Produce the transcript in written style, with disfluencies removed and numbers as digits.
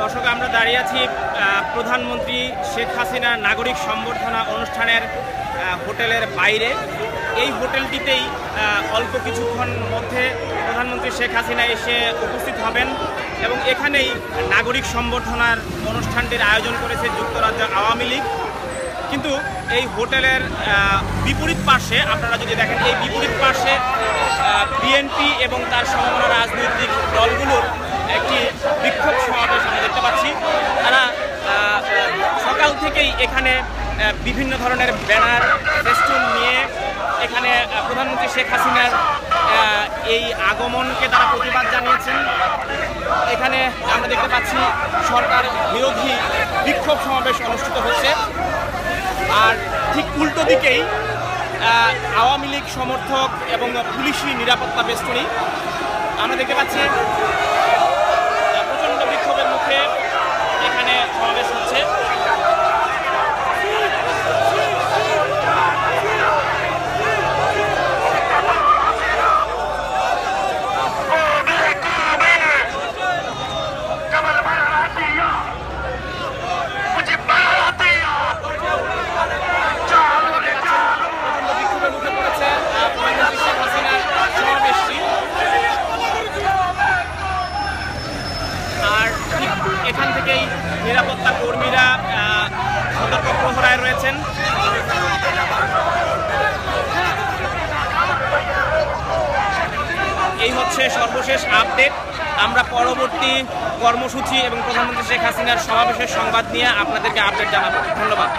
দর্শক, আমরা দাঁড়িয়ে আছি প্রধানমন্ত্রী শেখ হাসিনার নাগরিক সম্বর্ধনা অনুষ্ঠানের হোটেলের বাইরে। এই হোটেলটিতেই অল্প কিছুক্ষণ মধ্যে প্রধানমন্ত্রী শেখ হাসিনা এসে উপস্থিত হবেন এবং এখানেই নাগরিক সম্বর্ধনার অনুষ্ঠানটির আয়োজন করেছে যুক্তরাজ্য আওয়ামী লীগ। কিন্তু এই হোটেলের বিপরীত পাশে আপনারা যদি দেখেন, এই বিপরীত পাশে বিএনপি এবং তার সমমনা রাজনৈতিক দলগুলোর একটি বিক্ষোভ সমাবেশ আমরা দেখতে পাচ্ছি। তারা সকাল থেকেই এখানে বিভিন্ন ধরনের ব্যানার ফেস্টুন নিয়ে এখানে প্রধানমন্ত্রী শেখ হাসিনার এই আগমনকে তারা প্রতিবাদ জানিয়েছেন। এখানে আমরা দেখতে পাচ্ছি সরকার বিরোধী বিক্ষোভ সমাবেশ অনুষ্ঠিত হচ্ছে। আর ঠিক উল্টো দিকেই আওয়ামী লীগ সমর্থক এবং পুলিশি নিরাপত্তা বেষ্টনী আমরা দেখতে পাচ্ছি। প্রচণ্ড বিক্ষোভের মুখে এখানে সমাবেশ হচ্ছে। এখান থেকেই নিরাপত্তা কর্মীরা সতর্ক প্রহরায় রয়েছেন। এই হচ্ছে সর্বশেষ আপডেট। আমরা পরবর্তী কর্মসূচি এবং প্রধানমন্ত্রী শেখ হাসিনার সমাবেশের সংবাদ নিয়ে আপনাদেরকে আপডেট জানাবো। ধন্যবাদ।